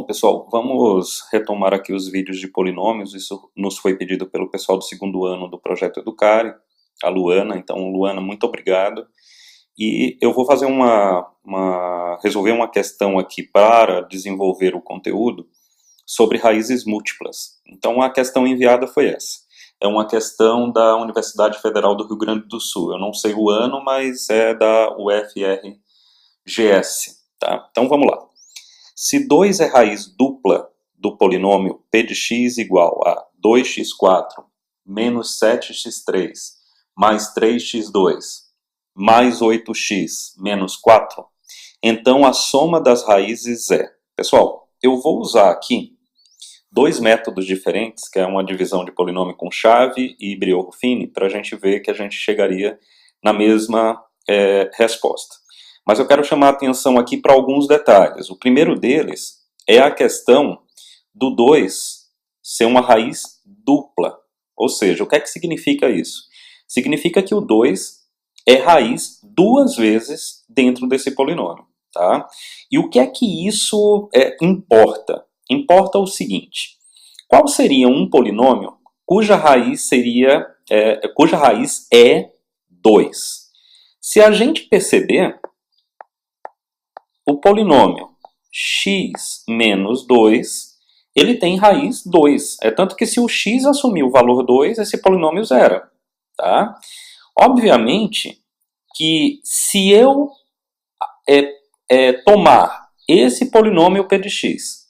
pessoal, vamos retomar aqui os vídeos de polinômios. Isso nos foi pedido pelo pessoal do segundo ano do Projeto Educare, a Luana. Então, Luana, muito obrigado. E eu vou fazer resolver uma questão aqui para desenvolver o conteúdo sobre raízes múltiplas. Então, a questão enviada foi essa. É uma questão da Universidade Federal do Rio Grande do Sul. Eu não sei o ano, mas é da UFRGS, tá? Então, vamos lá. Se 2 é raiz dupla do polinômio p de x igual a 2x4 menos 7x3 mais 3x2 mais 8x menos 4, então a soma das raízes é... Pessoal, eu vou usar aqui 2 métodos diferentes, que é uma divisão de polinômio com chave e Briot-Ruffini, para a gente ver que a gente chegaria na mesma resposta. Mas eu quero chamar a atenção aqui para alguns detalhes. O primeiro deles é a questão do 2 ser uma raiz dupla. Ou seja, o que é que significa isso? Significa que o 2 é raiz 2 vezes dentro desse polinômio. Tá? E o que é que isso importa? Importa o seguinte: qual seria um polinômio cuja raiz é 2? Se a gente perceber, o polinômio x menos 2, ele tem raiz 2. É tanto que se o x assumir o valor 2, esse polinômio zera. Tá? Obviamente que se eu tomar esse polinômio p de x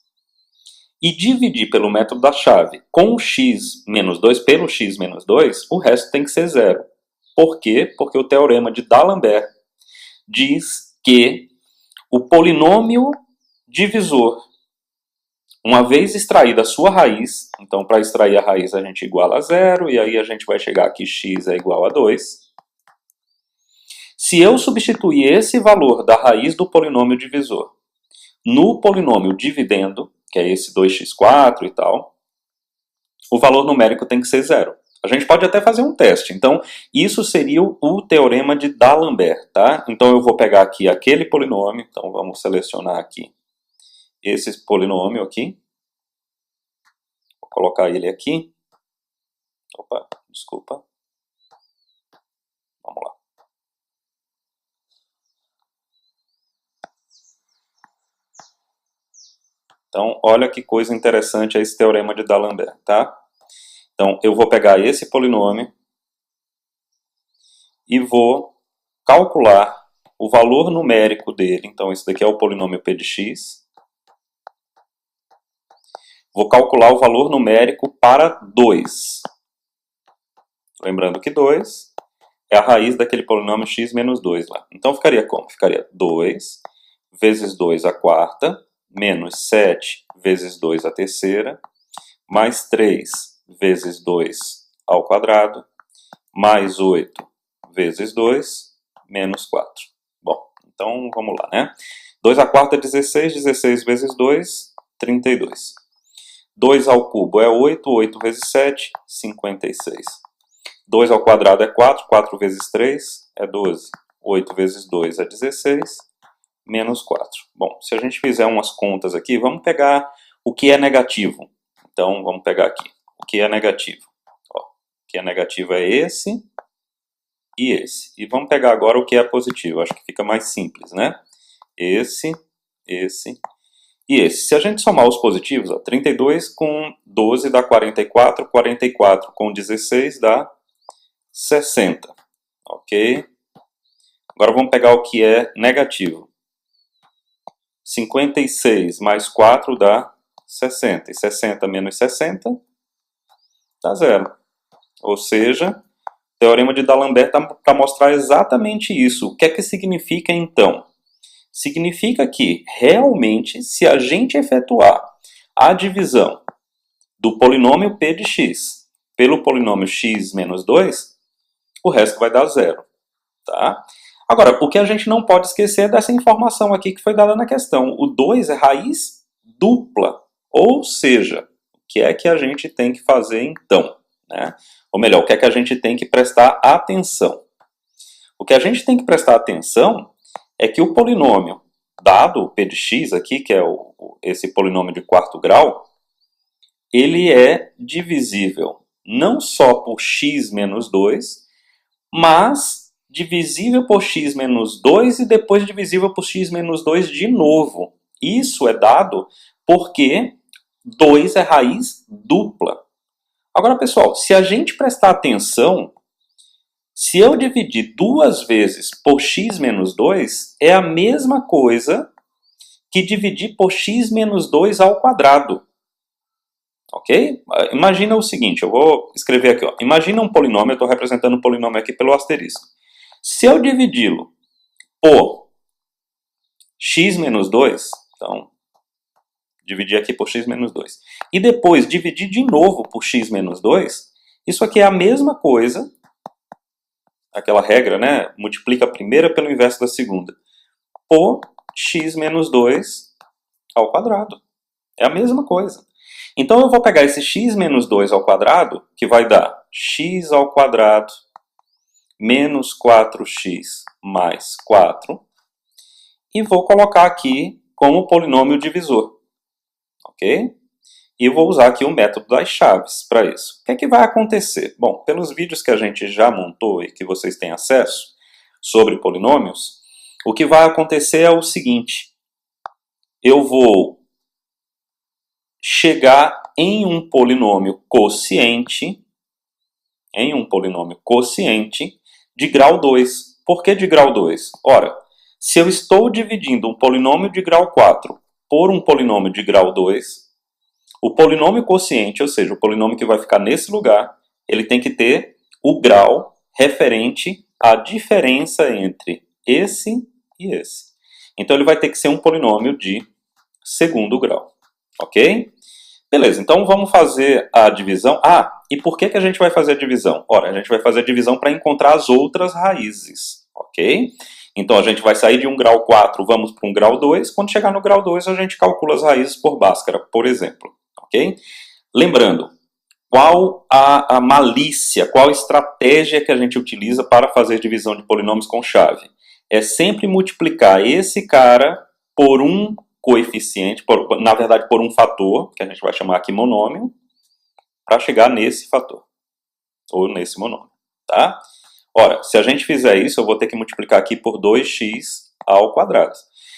e dividir pelo método da chave com o x menos 2 pelo x menos 2, o resto tem que ser zero. Por quê? Porque o teorema de D'Alembert diz que o polinômio divisor, uma vez extraída a sua raiz, então para extrair a raiz a gente iguala a zero, e aí a gente vai chegar aqui x é igual a 2. Se eu substituir esse valor da raiz do polinômio divisor no polinômio dividendo, que é esse 2x4 e tal, o valor numérico tem que ser zero. A gente pode até fazer um teste. Então, isso seria o teorema de D'Alembert, tá? Então, eu vou pegar aqui aquele polinômio. Então, vamos selecionar aqui esse polinômio aqui. Vou colocar ele aqui. Opa, desculpa. Vamos lá. Então, olha que coisa interessante esse teorema de D'Alembert, tá? Então, eu vou pegar esse polinômio e vou calcular o valor numérico dele. Então, esse daqui é o polinômio p de x. Vou calcular o valor numérico para 2. Lembrando que 2 é a raiz daquele polinômio x menos 2 lá. Então, ficaria como? Ficaria 2 vezes 2 à quarta, menos 7 vezes 2 à terceira, mais 3 vezes 2 ao quadrado, mais 8 vezes 2, menos 4. Bom, então vamos lá, né? 2 à quarta é 16, 16 vezes 2, 32. 2 ao cubo é 8, 8 vezes 7, 56. 2 ao quadrado é 4, 4 vezes 3 é 12. 8 vezes 2 é 16, menos 4. Bom, se a gente fizer umas contas aqui, vamos pegar o que é negativo. Então, vamos pegar aqui. O que é negativo? Ó, o que é negativo é esse e esse. E vamos pegar agora o que é positivo. Acho que fica mais simples, né? Esse e esse. Se a gente somar os positivos, ó, 32 com 12 dá 44, 44 com 16 dá 60. Ok? Agora vamos pegar o que é negativo. 56 mais 4 dá 60. E 60 menos 60 dá zero. Ou seja, o teorema de D'Alembert está para mostrar exatamente isso. O que é que significa então? Significa que, realmente, se a gente efetuar a divisão do polinômio p de x pelo polinômio x menos 2, o resto vai dar zero. Tá? Agora, o que a gente não pode esquecer é dessa informação aqui que foi dada na questão. O 2 é raiz dupla. Ou seja, o que é que a gente tem que fazer então? Né? Ou melhor, o que é que a gente tem que prestar atenção? O que a gente tem que prestar atenção é que o polinômio dado o p de x aqui, que é esse polinômio de quarto grau, ele é divisível não só por x menos 2, mas divisível por x menos 2 e depois divisível por x menos 2 de novo. Isso é dado porque 2 é raiz dupla. Agora, pessoal, se a gente prestar atenção, se eu dividir duas vezes por x menos 2, é a mesma coisa que dividir por x menos 2 ao quadrado. Ok? Imagina o seguinte, eu vou escrever aqui. Ó. Imagina um polinômio, eu estou representando um polinômio aqui pelo asterisco. Se eu dividi-lo por x menos 2, então, dividir aqui por x menos 2, e depois dividir de novo por x menos 2, isso aqui é a mesma coisa, aquela regra, né? Multiplica a primeira pelo inverso da segunda, por x menos 2 ao quadrado. É a mesma coisa. Então eu vou pegar esse x menos 2 ao quadrado, que vai dar x ao quadrado menos 4x mais 4, e vou colocar aqui como polinômio divisor. Ok? E vou usar aqui o método das chaves para isso. O que é que vai acontecer? Bom, pelos vídeos que a gente já montou e que vocês têm acesso sobre polinômios, o que vai acontecer é o seguinte. Eu vou chegar em um polinômio quociente, de grau 2. Por que de grau 2? Ora, se eu estou dividindo um polinômio de grau 4 por um polinômio de grau 2, o polinômio quociente, ou seja, o polinômio que vai ficar nesse lugar, ele tem que ter o grau referente à diferença entre esse e esse. Então ele vai ter que ser um polinômio de segundo grau. Ok? Beleza, então vamos fazer a divisão. Ah, e por que a gente vai fazer a divisão? Ora, a gente vai fazer a divisão para encontrar as outras raízes, ok? Então a gente vai sair de um grau 4, vamos para um grau 2. Quando chegar no grau 2, a gente calcula as raízes por Bhaskara, por exemplo, ok? Lembrando, qual a malícia, qual a estratégia que a gente utiliza para fazer divisão de polinômios com chave? É sempre multiplicar esse cara por um coeficiente, na verdade por um fator, que a gente vai chamar aqui monômio, para chegar nesse fator, ou nesse monômio, tá? Ora, se a gente fizer isso, eu vou ter que multiplicar aqui por 2x ao quadrado.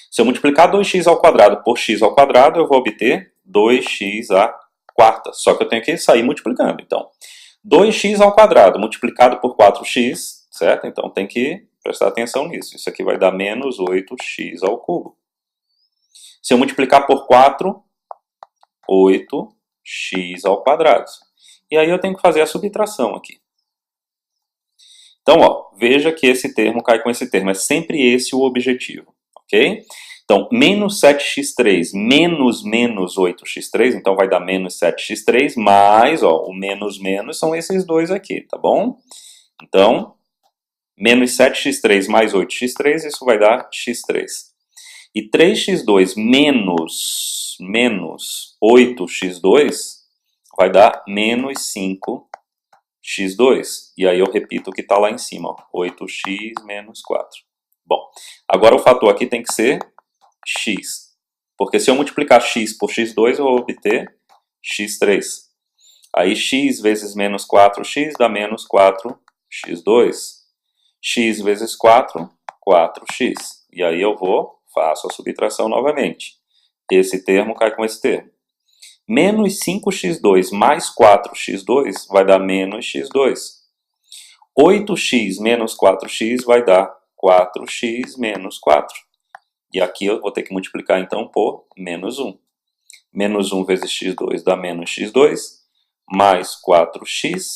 Se eu multiplicar 2x ao quadrado por x ao quadrado, eu vou obter 2x à quarta, só que eu tenho que sair multiplicando, então. 2x ao quadrado multiplicado por 4x, certo? Então tem que prestar atenção nisso. Isso aqui vai dar menos 8x ao cubo. Se eu multiplicar por 4, 8x ao quadrado. E aí eu tenho que fazer a subtração aqui. Então, ó, veja que esse termo cai com esse termo. É sempre esse o objetivo, ok? Então, menos 7x3 menos 8x3, então vai dar menos 7x3, mais, ó, o menos são esses dois aqui, tá bom? Então, menos 7x3 mais 8x3, isso vai dar x3. E 3x2 menos 8x2 vai dar menos 5x2. E aí eu repito o que está lá em cima, ó, 8x menos 4. Bom, agora o fator aqui tem que ser x. Porque se eu multiplicar x por x2, eu vou obter x3. Aí x vezes menos 4x dá menos 4x2. X vezes 4, 4x. E aí eu faço a subtração novamente. Esse termo cai com esse termo. Menos 5x2 mais 4x2 vai dar menos x2. 8x menos 4x vai dar 4x menos 4. E aqui eu vou ter que multiplicar então por menos 1. Menos 1 vezes x2 dá menos x2, mais 4x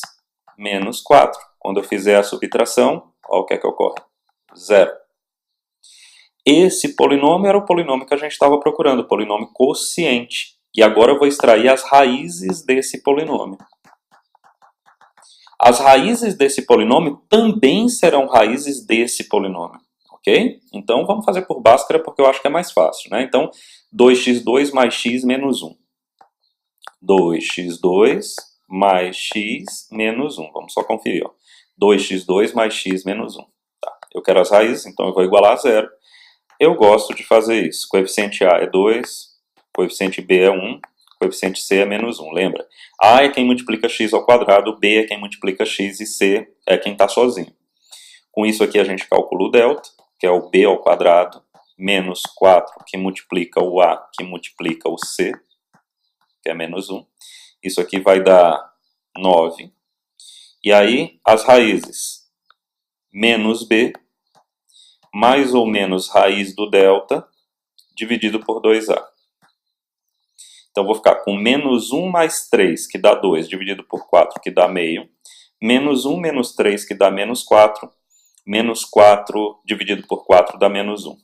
menos 4. Quando eu fizer a subtração, olha o que é que ocorre. 0. Esse polinômio era o polinômio que a gente estava procurando, o polinômio quociente. E agora eu vou extrair as raízes desse polinômio. As raízes desse polinômio também serão raízes desse polinômio, ok? Então vamos fazer por Bhaskara porque eu acho que é mais fácil, né? Então 2x2 mais x menos 1. 2x2 mais x menos 1. Vamos só conferir, ó. 2x2 mais x menos 1. Tá. Eu quero as raízes, então eu vou igualar a 0. eu gosto de fazer isso. Coeficiente A é 2, coeficiente B é 1, coeficiente C é menos 1, lembra? A é quem multiplica x ao quadrado, B é quem multiplica x e C é quem está sozinho. Com isso aqui a gente calcula o delta, que é o B ao quadrado, menos 4, que multiplica o A, que multiplica o C, que é menos 1. Isso aqui vai dar 9. E aí, as raízes, menos B, mais ou menos raiz do delta, dividido por 2A. Então, vou ficar com menos 1 mais 3, que dá 2, dividido por 4, que dá meio. Menos 1 menos 3, que dá menos 4. Menos 4 dividido por 4 dá menos 1.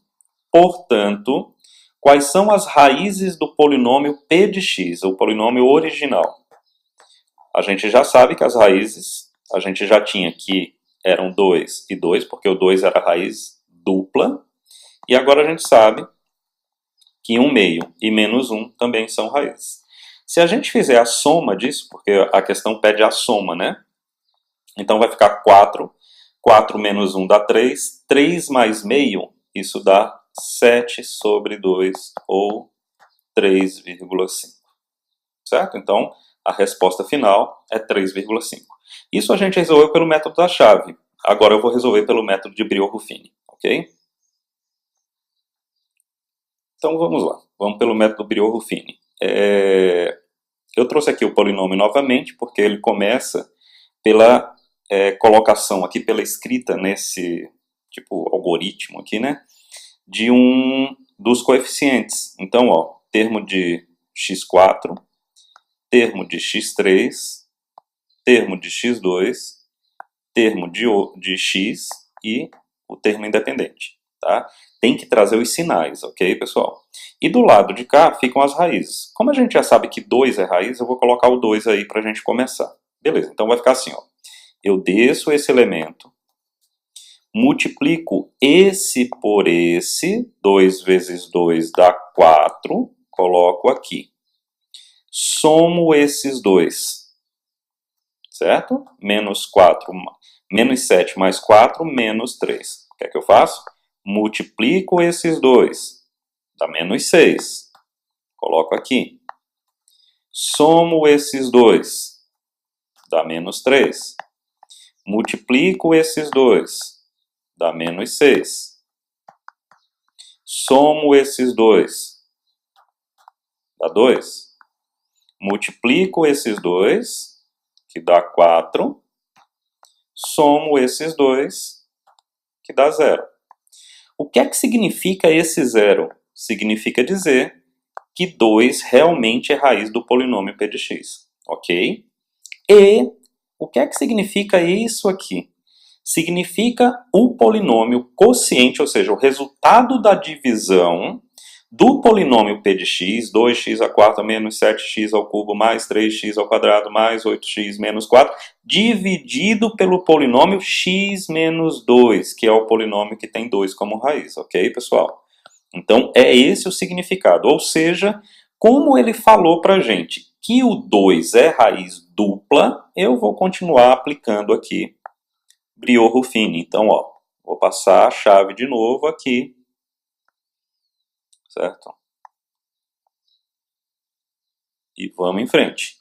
Portanto, quais são as raízes do polinômio p de x, o polinômio original? A gente já sabe que as raízes, a gente já tinha que eram 2 e 2, porque o 2 era raiz dupla. E agora a gente sabe que 1 meio e menos 1 também são raízes. Se a gente fizer a soma disso, porque a questão pede a soma, né? Então vai ficar 4. 4 menos 1 dá 3. 3 mais meio, isso dá 7 sobre 2, ou 3,5. Certo? Então, a resposta final é 3,5. Isso a gente resolveu pelo método da chave. Agora eu vou resolver pelo método de Brio-Ruffini, ok? Então vamos lá. Vamos pelo método Brio-Ruffini. Eu trouxe aqui o polinômio novamente, porque ele começa pela colocação aqui, pela escrita nesse tipo algoritmo aqui, né? De um dos coeficientes. Então, ó, termo de x4, termo de x3, termo de x2, termo de x e o termo independente, tá? Tem que trazer os sinais, ok, pessoal? E do lado de cá ficam as raízes. Como a gente já sabe que 2 é raiz, eu vou colocar o 2 aí pra gente começar. Beleza, então vai ficar assim, ó. Eu desço esse elemento, multiplico esse por esse, 2 vezes 2 dá 4, coloco aqui. Somo esses dois, certo? Menos 7 mais 4, menos 3. O que é que eu faço? Multiplico esses dois, dá menos 6. Coloco aqui. Somo esses dois, dá menos 3. Multiplico esses dois, dá menos 6. Somo esses dois, dá 2. Multiplico esses dois, que dá 4. Somo esses dois, que dá 0. O que é que significa esse 0? Significa dizer que 2 realmente é raiz do polinômio p de x, ok? E o que é que significa isso aqui? Significa o polinômio quociente, ou seja, o resultado da divisão do polinômio p de x, 2x à quarta menos 7x ao cubo mais 3x ao quadrado mais 8x menos 4, dividido pelo polinômio x menos 2, que é o polinômio que tem 2 como raiz, ok, pessoal? Então, é esse o significado, ou seja, como ele falou pra gente que o 2 é raiz dupla, eu vou continuar aplicando aqui Brio-Ruffini. Então, ó, vou passar a chave de novo aqui, certo? E vamos em frente.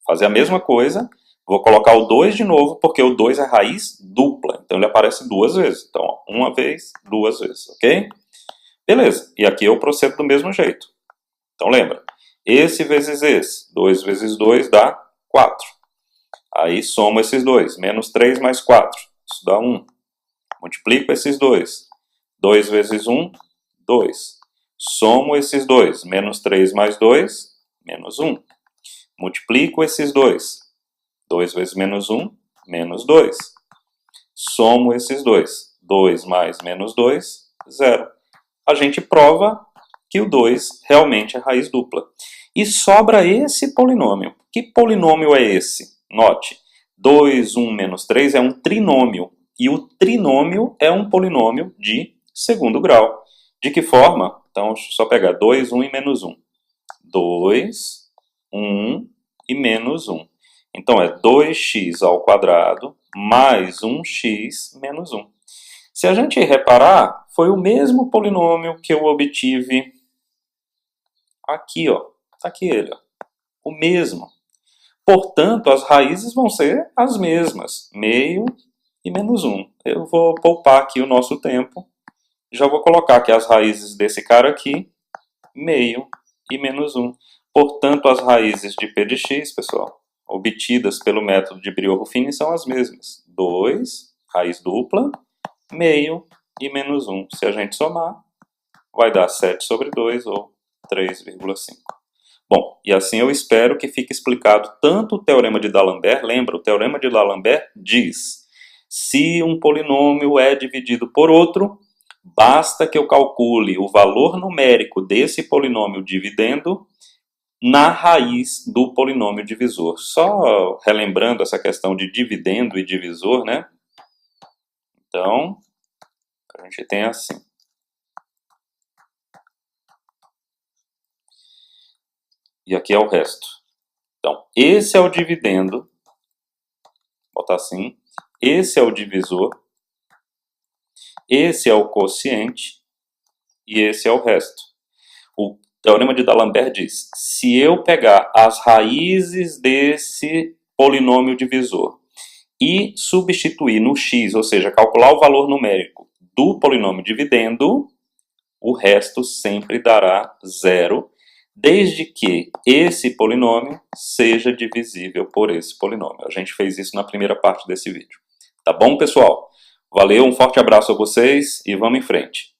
Fazer a mesma coisa, vou colocar o 2 de novo, porque o 2 é raiz dupla, então ele aparece duas vezes. Então, ó, uma vez, duas vezes, ok? Beleza, e aqui eu procedo do mesmo jeito. Então lembra, esse vezes esse, 2 vezes 2 dá 4. Aí somo esses dois, menos 3 mais 4, isso dá 1. Multiplico esses dois, 2 vezes 1, 2. Somo esses dois, menos 3 mais 2, menos 1. Multiplico esses dois, 2 vezes menos 1, menos 2. Somo esses dois, 2 mais menos 2, 0. A gente prova que o 2 realmente é raiz dupla. E sobra esse polinômio. Que polinômio é esse? Note, 2, 1, menos 3 é um trinômio. E o trinômio é um polinômio de segundo grau. De que forma? Então, deixa eu só pegar 2, 1 e menos 1. 2, 1 e menos 1. Então, é 2x ao quadrado mais 1x menos 1. Se a gente reparar, foi o mesmo polinômio que eu obtive aqui, ó. Tá aqui ele, ó. O mesmo. Portanto, as raízes vão ser as mesmas, meio e menos 1. Eu vou poupar aqui o nosso tempo. Já vou colocar aqui as raízes desse cara aqui, meio e menos 1. Portanto, as raízes de p de x, pessoal, obtidas pelo método de Briot-Ruffini são as mesmas. 2, raiz dupla, meio e menos 1. Se a gente somar, vai dar 7 sobre 2 ou 3,5. Bom, e assim eu espero que fique explicado tanto o teorema de D'Alembert, lembra, o teorema de D'Alembert diz, se um polinômio é dividido por outro, basta que eu calcule o valor numérico desse polinômio dividendo na raiz do polinômio divisor. Só relembrando essa questão de dividendo e divisor, né? Então, a gente tem assim. E aqui é o resto. Então, esse é o dividendo, vou botar assim, esse é o divisor, esse é o quociente e esse é o resto. O teorema de D'Alembert diz, se eu pegar as raízes desse polinômio divisor e substituir no x, ou seja, calcular o valor numérico do polinômio dividendo, o resto sempre dará zero, desde que esse polinômio seja divisível por esse polinômio. A gente fez isso na primeira parte desse vídeo. Tá bom, pessoal? Valeu, um forte abraço a vocês e vamos em frente.